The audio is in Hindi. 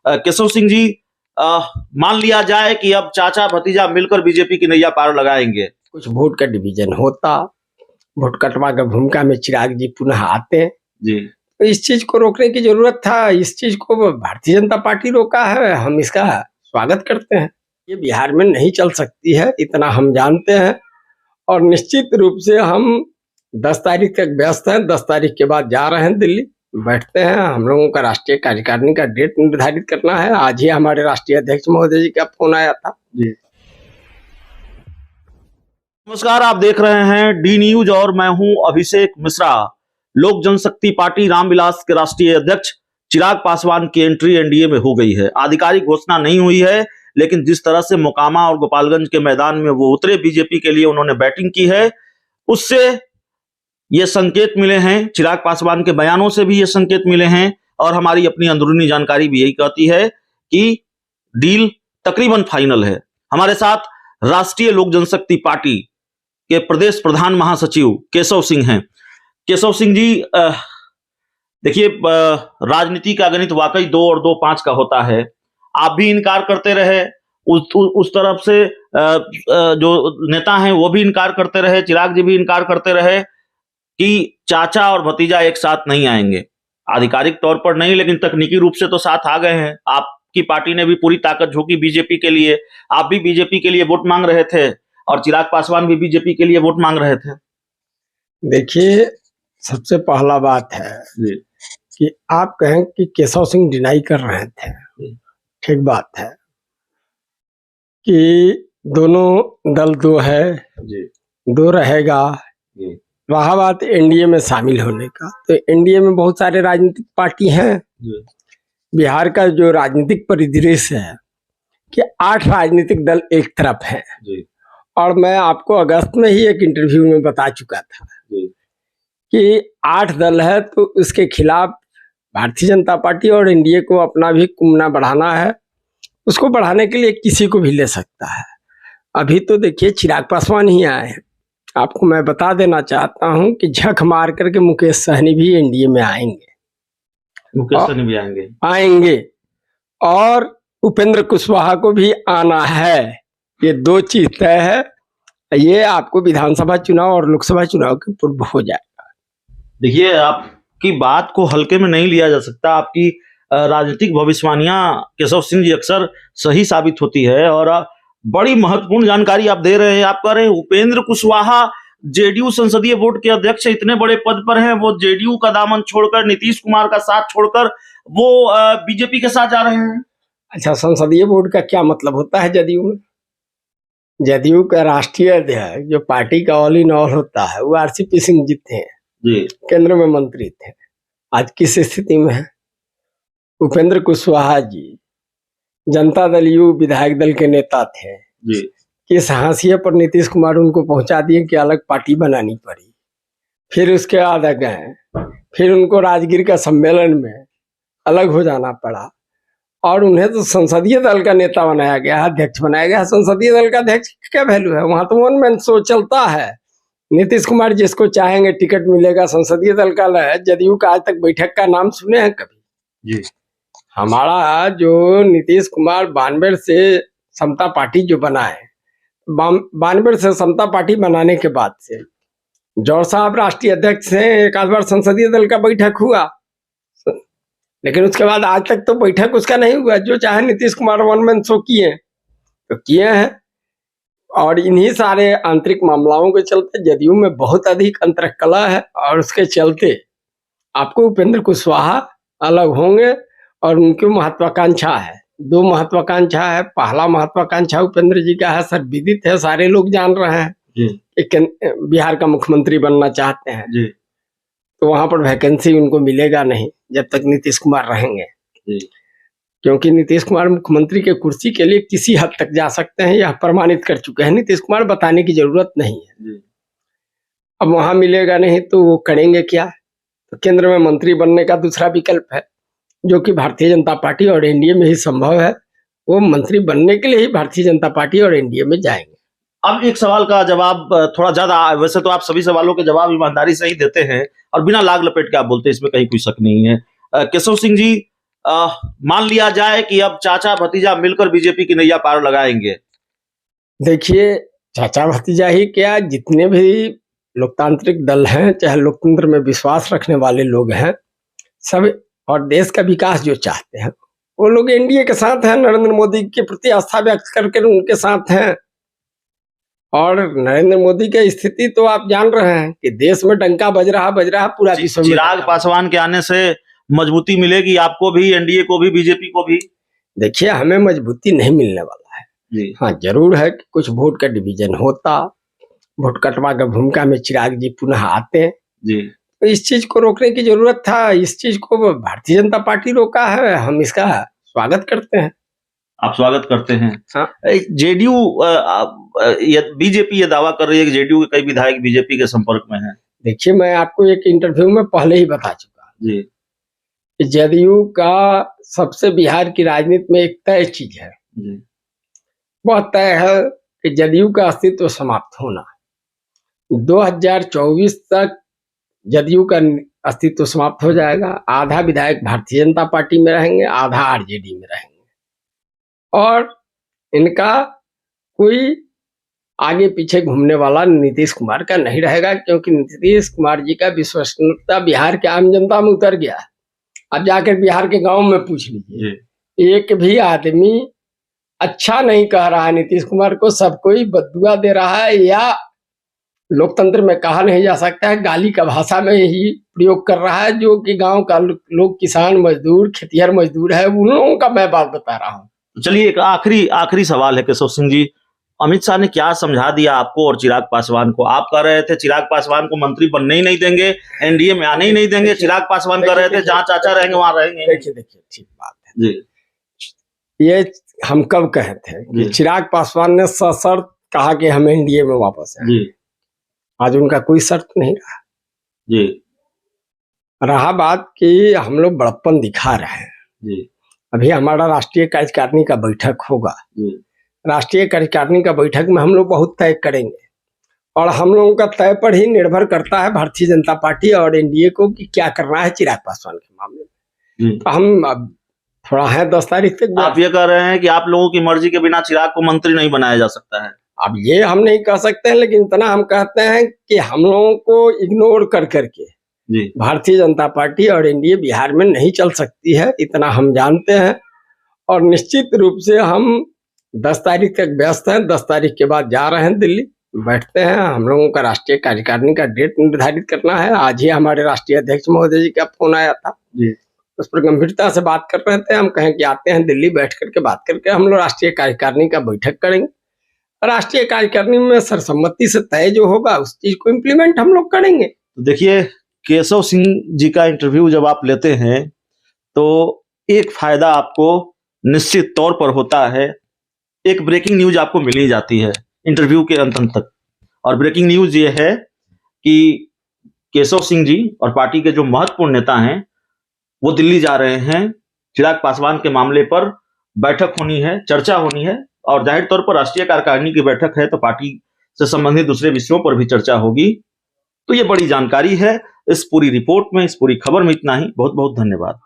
केशव सिंह जी, मान लिया जाए कि अब चाचा भतीजा मिलकर बीजेपी की नैया पार लगाएंगे, कुछ वोट का डिवीजन होता, वोट कटवा का भूमिका में चिराग जी पुनः आते जी, तो इस चीज को रोकने की जरूरत था। इस चीज को भारतीय जनता पार्टी रोका है, हम इसका स्वागत करते हैं। ये बिहार में नहीं चल सकती है, इतना हम जानते हैं और निश्चित रूप से हम 10 तारीख तक व्यस्त हैं। 10 तारीख के बाद जा रहे हैं दिल्ली, बैठते हैं। हम लोगों का राष्ट्रीय कार्यकारिणी का डेट निर्धारित करना है। आज ही हमारे राष्ट्रीय अध्यक्ष महोदय जी का फोन आया था। जी। नमस्कार, आप देख रहे हैं डी न्यूज और मैं हूं अभिषेक मिश्रा। लोक जनशक्ति पार्टी रामविलास के राष्ट्रीय अध्यक्ष चिराग पासवान की एंट्री एनडीए में हो गई है। आधिकारिक घोषणा नहीं हुई है, लेकिन जिस तरह से मोकामा और गोपालगंज के मैदान में वो उतरे, बीजेपी के लिए उन्होंने बैटिंग की है, उससे ये संकेत मिले हैं। चिराग पासवान के बयानों से भी ये संकेत मिले हैं और हमारी अपनी अंदरूनी जानकारी भी यही कहती है कि डील तकरीबन फाइनल है। हमारे साथ राष्ट्रीय लोक जनशक्ति पार्टी के प्रदेश प्रधान महासचिव केशव सिंह हैं। केशव सिंह जी, देखिए, राजनीति का गणित वाकई 2 और 2 5 का होता है। आप भी इनकार करते रहे, उस तरफ से जो नेता हैं वो भी इनकार करते रहे, चिराग जी भी इनकार करते रहे कि चाचा और भतीजा एक साथ नहीं आएंगे। आधिकारिक तौर पर नहीं, लेकिन तकनीकी रूप से तो साथ आ गए हैं। आपकी पार्टी ने भी पूरी ताकत झोंकी बीजेपी के लिए। आप भी बीजेपी के लिए वोट मांग रहे थे और चिराग पासवान भी बीजेपी के लिए वोट मांग रहे थे। देखिए, सबसे पहला बात है कि आप कहें कि केशव सिंह डिनाई कर रहे थे, ठीक बात है कि दोनों दल 2 है, 2 रहेगा। रहा बात एनडीए में शामिल होने का, तो एनडीए में बहुत सारे राजनीतिक पार्टी हैं। बिहार का जो राजनीतिक परिदृश्य है कि 8 राजनीतिक दल एक तरफ है और मैं आपको अगस्त में ही एक इंटरव्यू में बता चुका था कि 8 दल है, तो उसके खिलाफ भारतीय जनता पार्टी और एनडीए को अपना भी कुमना बढ़ाना है। उसको बढ़ाने के लिए किसी को भी ले सकता है। अभी तो देखिए चिराग पासवान ही आए हैं। आपको मैं बता देना चाहता हूं कि झक मार करके मुकेश सहनी भी एनडीए में आएंगे। मुकेश सहनी भी आएंगे और उपेंद्र कुशवाहा को भी आना है। ये 2 चीज तय है। ये आपको विधानसभा चुनाव और लोकसभा चुनाव के पूर्व हो जाएगा। देखिए, आपकी बात को हल्के में नहीं लिया जा सकता। आपकी राजनीतिक भविष्यवाणियां केशव सिंह जी अक्सर सही साबित होती है और बड़ी महत्वपूर्ण जानकारी आप दे रहे हैं। आप कह रहे हैं उपेंद्र कुशवाहा जेडीयू संसदीय बोर्ड के अध्यक्ष इतने बड़े पद पर हैं, वो जेडीयू का दामन छोड़कर, नीतीश कुमार का साथ छोड़कर वो बीजेपी के साथ जा रहे हैं। अच्छा, संसदीय बोर्ड का क्या मतलब होता है जदयू में? जदयू का राष्ट्रीय अध्यक्ष जो पार्टी का ऑल इन ऑल होता है वो आरसीपी सिंह जी थे जी, केंद्र में मंत्री थे। आज किस स्थिति में है? उपेंद्र कुशवाहा जी जनता दल यू विधायक दल के नेता थे जी। किस हाशिए पर नीतीश कुमार उनको पहुंचा दिए कि अलग पार्टी बनानी पड़ी। फिर उसके बाद गए, फिर उनको राजगीर का सम्मेलन में अलग हो जाना पड़ा और उन्हें तो संसदीय दल का नेता बनाया गया, अध्यक्ष बनाया गया। संसदीय दल का अध्यक्ष क्या वैल्यू है? वहां तो वन मैन शो चलता है। नीतीश कुमार जिसको चाहेंगे टिकट मिलेगा। संसदीय दल का जदयू का आज तक बैठक का नाम सुने हैं कभी जी? हमारा जो नीतीश कुमार 92 से समता पार्टी जो बना है, 92 से समता पार्टी बनाने के बाद से जौहर साहब राष्ट्रीय अध्यक्ष हैं। एक आध बार संसदीय दल का बैठक हुआ, लेकिन उसके बाद आज तक तो बैठक उसका नहीं हुआ। जो चाहे Nitish Kumar one man show किए तो किए हैं और इन्हीं सारे आंतरिक मामलाओं के चलते जदयू में बहुत अधिक अंतरकलह है और उसके चलते आपको उपेंद्र कुशवाहा अलग होंगे और उनकी महत्वाकांक्षा है। 2 महत्वाकांक्षा है। पहला महत्वाकांक्षा उपेंद्र जी का है, सर्वविदित है, सारे लोग जान रहे हैं कि बिहार का मुख्यमंत्री बनना चाहते हैं जी। तो वहां पर वैकेंसी उनको मिलेगा नहीं जब तक नीतीश कुमार रहेंगे जी। क्योंकि नीतीश कुमार मुख्यमंत्री के कुर्सी के लिए किसी हद तक जा सकते हैं, यह प्रमाणित कर चुके हैं। नीतीश कुमार बताने की जरूरत नहीं है जी। अब वहां मिलेगा नहीं तो वो करेंगे क्या? तो केंद्र में मंत्री बनने का दूसरा विकल्प है जो कि भारतीय जनता पार्टी और एनडीए में ही संभव है। वो मंत्री बनने के लिए ही भारतीय जनता पार्टी और एनडीए में जाएंगे। अब एक सवाल का जवाब थोड़ा ज्यादा, वैसे तो आप सभी सवालों के जवाब ईमानदारी से ही देते हैं और बिना लाग लपेट के आप बोलते हैं, इसमें कहीं कोई शक नहीं है। केशव सिंह जी, मान लिया जाए कि अब चाचा भतीजा मिलकर बीजेपी की नैया पार लगाएंगे? देखिए, चाचा भतीजा ही क्या, जितने भी लोकतांत्रिक दल हैं, चाहे लोकतंत्र में विश्वास रखने वाले लोग हैं, सब और देश का विकास जो चाहते हैं, वो लोग एनडीए के साथ हैं। नरेंद्र मोदी के प्रति आस्था व्यक्त करके उनके साथ हैं। और नरेंद्र मोदी की स्थिति तो आप जान रहे हैं कि देश में डंका बज रहा पूरा विश्व में। चिराग पासवान के आने से मजबूती मिलेगी आपको भी, एनडीए को भी, बीजेपी को भी? देखिए, हमें मजबूती नहीं मिलने वाला है जी। हाँ, जरूर है कि कुछ वोट का डिवीजन होता, वोट कटवा की भूमिका में चिराग जी पुनः आते जी, तो इस चीज को रोकने की जरूरत था। इस चीज को भारतीय जनता पार्टी रोका है, हम इसका स्वागत करते हैं। आप स्वागत करते हैं? हाँ। जेडीयू, बीजेपी ये दावा कर रही है कि जेडीयू के कई विधायक बीजेपी के संपर्क में हैं। देखिए, मैं आपको एक इंटरव्यू में पहले ही बता चुका जी कि जेडीयू का सबसे बिहार की राजनीति में एक तय चीज है जी। वह तय है कि जेडीयू का अस्तित्व समाप्त होना। 2024 तक जेडीयू का अस्तित्व समाप्त हो जाएगा। आधा विधायक भारतीय जनता पार्टी में रहेंगे, आधा आरजेडी में रहेंगे, और इनका कोई आगे पीछे घूमने वाला नीतीश कुमार का नहीं रहेगा, क्योंकि नीतीश कुमार जी का विश्वसनीयता बिहार के आम जनता में उतर गया है। अब जाकर बिहार के गांव में पूछ लीजिए, एक भी आदमी अच्छा नहीं कह रहा है नीतीश कुमार को, सब कोई बददुआ दे रहा है, या लोकतंत्र में कहा नहीं जा सकता है, गाली का भाषा में ही प्रयोग कर रहा है। जो कि गांव का लोग, किसान मजदूर, खेतिहर मजदूर है, उन लोगों का मैं बात बता रहा हूँ। चलिए, एक आखिरी सवाल है केशव सिंह जी, अमित शाह ने क्या समझा दिया आपको और चिराग पासवान को? आप कह रहे थे चिराग पासवान को मंत्री बनने ही नहीं देंगे, एनडीए में आने ही नहीं देंगे। चिराग पासवान कह रहे थे जहां चाचा रहेंगे वहां रहेंगे। देखिए, ठीक बात है जी। ये हम कब कहे थे कि चिराग पासवान ने सशर्त कहा कि हम एनडीए में वापस आए जी। आज उनका कोई शर्त नहीं रहा जी। रहा बात कि हम लोग बड़प्पन दिखा रहे हैं जी। अभी हमारा राष्ट्रीय कार्यकारिणी का बैठक होगा जी। राष्ट्रीय कार्यकारिणी का बैठक में हम लोग बहुत तय करेंगे, और हम लोगों का तय पर ही निर्भर करता है भारतीय जनता पार्टी और एनडीए को कि क्या करना है चिराग पासवान के मामले में। तो हम अब थोड़ा है 10 तारीख तक। आप ये कह रहे हैं कि आप लोगों की मर्जी के बिना चिराग को मंत्री नहीं बनाया जा सकता है? अब ये हम नहीं कह सकते हैं, लेकिन इतना हम कहते हैं कि हम लोगों को इग्नोर कर करके भारतीय जनता पार्टी और एनडीए बिहार में नहीं चल सकती है, इतना हम जानते हैं। और निश्चित रूप से हम 10 तारीख तक व्यस्त हैं। 10 तारीख के बाद जा रहे हैं दिल्ली, बैठते हैं। हम लोगों का राष्ट्रीय कार्यकारिणी का डेट निर्धारित करना है। आज ही हमारे राष्ट्रीय अध्यक्ष महोदय जी का फोन आया था जी। उस पर गंभीरता से बात कर रहे थे। हम कहें कि आते हैं दिल्ली, बैठ करके बात करके हम लोग राष्ट्रीय कार्यकारिणी का बैठक करेंगे। राष्ट्रीय कार्यकारिणी में सर्वसम्मति से तय जो होगा उस चीज को इम्प्लीमेंट हम लोग करेंगे। तो देखिए, केशव सिंह जी का इंटरव्यू जब आप लेते हैं तो एक फायदा आपको निश्चित तौर पर होता है, एक ब्रेकिंग न्यूज आपको मिल ही जाती है इंटरव्यू के अंत तक। और ब्रेकिंग न्यूज ये है कि केशव सिंह जी और पार्टी के जो महत्वपूर्ण नेता हैं वो दिल्ली जा रहे हैं। चिराग पासवान के मामले पर बैठक होनी है, चर्चा होनी है, और जाहिर तौर पर राष्ट्रीय कार्यकारिणी की बैठक है तो पार्टी से संबंधित दूसरे विषयों पर भी चर्चा होगी। तो ये बड़ी जानकारी है। इस पूरी रिपोर्ट में, इस पूरी खबर में इतना ही। बहुत बहुत धन्यवाद।